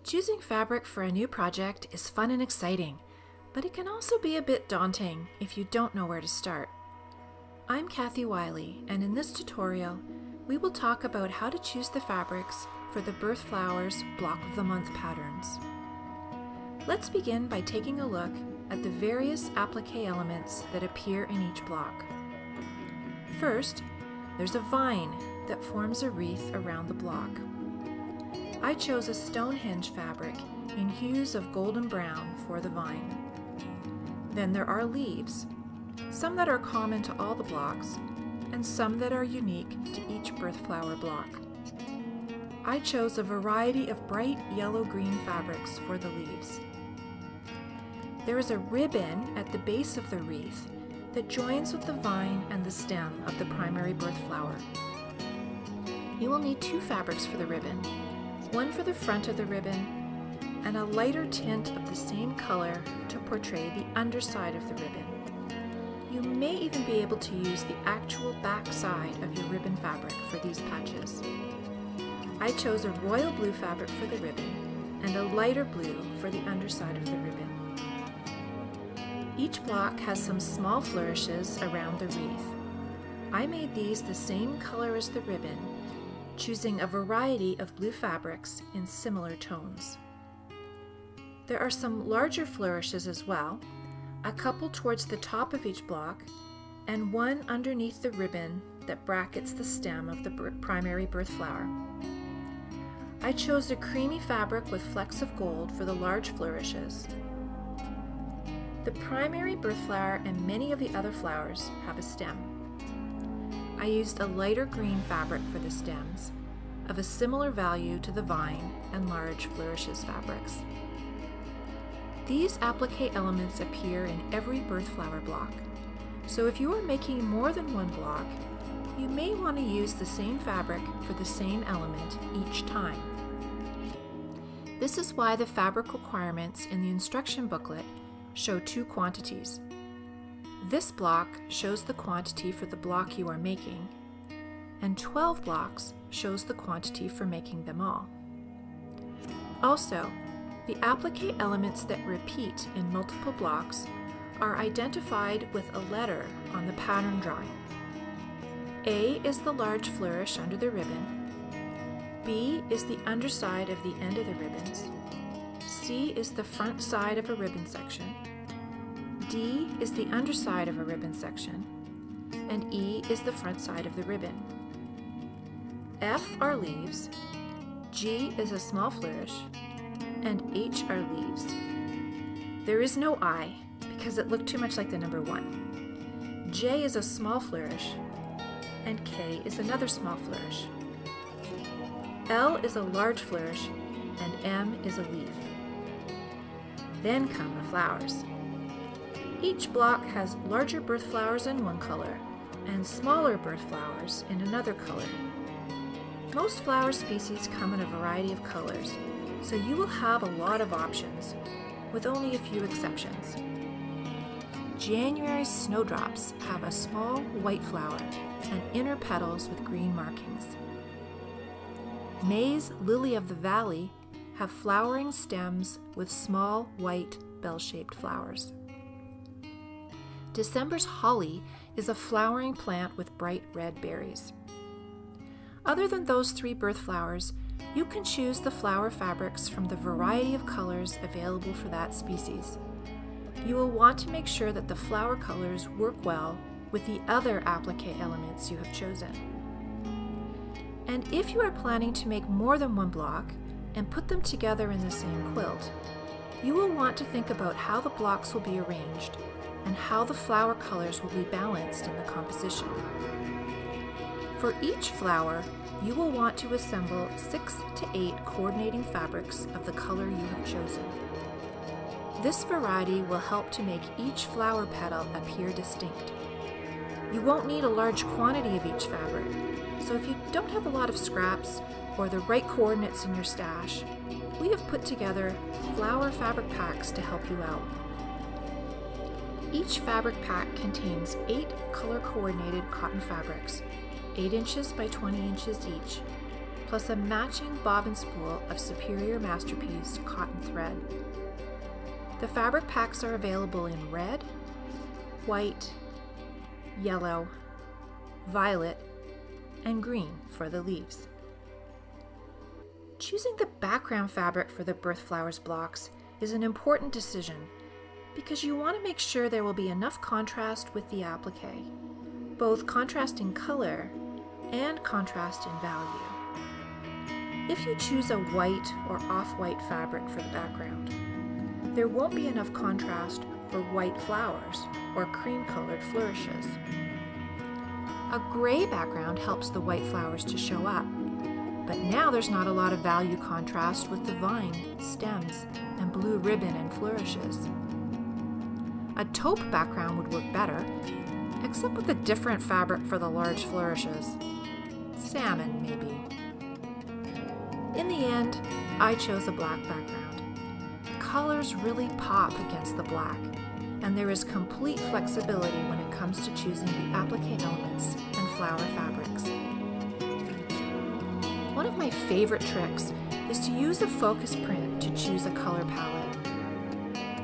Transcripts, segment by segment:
Choosing fabric for a new project is fun and exciting, but it can also be a bit daunting if you don't know where to start. I'm Kathy Wiley, and in this tutorial, we will talk about how to choose the fabrics for the Birth Flowers Block of the Month patterns. Let's begin by taking a look at the various applique elements that appear in each block. First, there's a vine that forms a wreath around the block. I chose a Stonehenge fabric in hues of golden brown for the vine. Then there are leaves, some that are common to all the blocks, and some that are unique to each birth flower block. I chose a variety of bright yellow-green fabrics for the leaves. There is a ribbon at the base of the wreath that joins with the vine and the stem of the primary birth flower. You will need two fabrics for the ribbon, one for the front of the ribbon and a lighter tint of the same color to portray the underside of the ribbon. You may even be able to use the actual back side of your ribbon fabric for these patches. I chose a royal blue fabric for the ribbon and a lighter blue for the underside of the ribbon. Each block has some small flourishes around the wreath. I made these the same color as the ribbon, choosing a variety of blue fabrics in similar tones. There are some larger flourishes as well, a couple towards the top of each block, and one underneath the ribbon that brackets the stem of the primary birth flower. I chose a creamy fabric with flecks of gold for the large flourishes. The primary birth flower and many of the other flowers have a stem. I used a lighter green fabric for the stems, of a similar value to the vine and large flourishes fabrics. These applique elements appear in every birth flower block, so if you are making more than one block, you may want to use the same fabric for the same element each time. This is why the fabric requirements in the instruction booklet show two quantities. This block shows the quantity for the block you are making, and 12 blocks shows the quantity for making them all. Also, the applique elements that repeat in multiple blocks are identified with a letter on the pattern drawing. A is the large flourish under the ribbon, B is the underside of the end of the ribbons, C is the front side of a ribbon section, D is the underside of a ribbon section, and E is the front side of the ribbon. F are leaves, G is a small flourish, and H are leaves. There is no I because it looked too much like the number 1. J is a small flourish, and K is another small flourish. L is a large flourish, and M is a leaf. Then come the flowers. Each block has larger birth flowers in one color and smaller birth flowers in another color. Most flower species come in a variety of colors, so you will have a lot of options, with only a few exceptions. January snowdrops have a small white flower and inner petals with green markings. May's lily of the valley have flowering stems with small white bell-shaped flowers. December's holly is a flowering plant with bright red berries. Other than those 3 birth flowers, you can choose the flower fabrics from the variety of colors available for that species. You will want to make sure that the flower colors work well with the other applique elements you have chosen. And if you are planning to make more than one block and put them together in the same quilt, you will want to think about how the blocks will be arranged and how the flower colors will be balanced in the composition. For each flower, you will want to assemble 6 to 8 coordinating fabrics of the color you have chosen. This variety will help to make each flower petal appear distinct. You won't need a large quantity of each fabric, so if you don't have a lot of scraps or the right coordinates in your stash, we have put together flower fabric packs to help you out. Each fabric pack contains 8 color-coordinated cotton fabrics, 8 inches by 20 inches each, plus a matching bobbin spool of Superior Masterpiece cotton thread. The fabric packs are available in red, white, yellow, violet, and green for the leaves. Choosing the background fabric for the Birth Flowers blocks is an important decision because you want to make sure there will be enough contrast with the applique, both contrast in color and contrast in value. If you choose a white or off-white fabric for the background, there won't be enough contrast for white flowers or cream-colored flourishes. A gray background helps the white flowers to show up, but now there's not a lot of value contrast with the vine, stems, and blue ribbon and flourishes. A taupe background would work better, except with a different fabric for the large flourishes. Salmon, maybe. In the end, I chose a black background. Colors really pop against the black, and there is complete flexibility when it comes to choosing the applique elements and flower fabrics. One of my favorite tricks is to use a focus print to choose a color palette.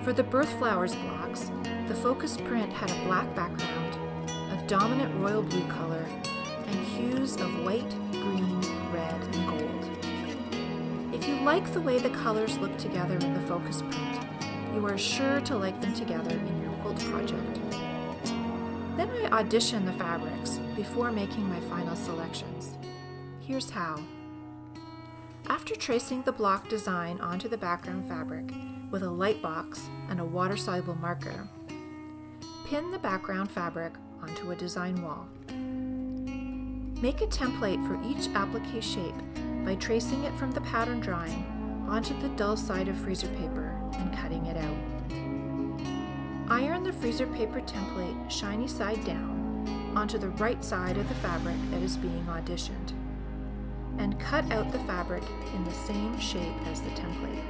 For the Birth Flowers blocks, the focus print had a black background, a dominant royal blue color, and hues of white, green, red, and gold. If you like the way the colors look together in the focus print, you are sure to like them together in your quilt project. Then I audition the fabrics before making my final selections. Here's how. After tracing the block design onto the background fabric with a light box and a water-soluble marker, pin the background fabric onto a design wall. Make a template for each applique shape by tracing it from the pattern drawing onto the dull side of freezer paper and cutting it out. Iron the freezer paper template shiny side down onto the right side of the fabric that is being auditioned, and cut out the fabric in the same shape as the template.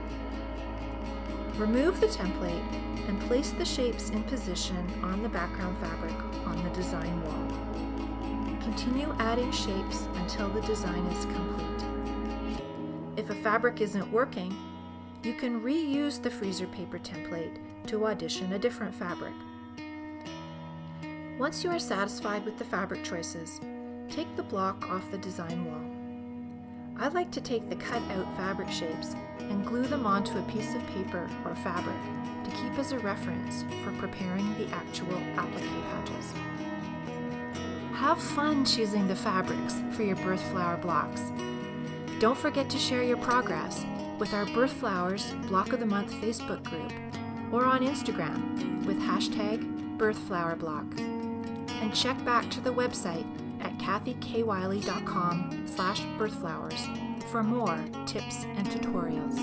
Remove the template and place the shapes in position on the background fabric on the design wall. Continue adding shapes until the design is complete. If a fabric isn't working, you can reuse the freezer paper template to audition a different fabric. Once you are satisfied with the fabric choices, take the block off the design wall. I like to take the cut-out fabric shapes and glue them onto a piece of paper or fabric to keep as a reference for preparing the actual applique patches. Have fun choosing the fabrics for your Birth Flower blocks. Don't forget to share your progress with our Birth Flowers Block of the Month Facebook group or on Instagram with #BirthFlowerBlock. And check back to the website at kathykywiley.com/birthflowers for more tips and tutorials.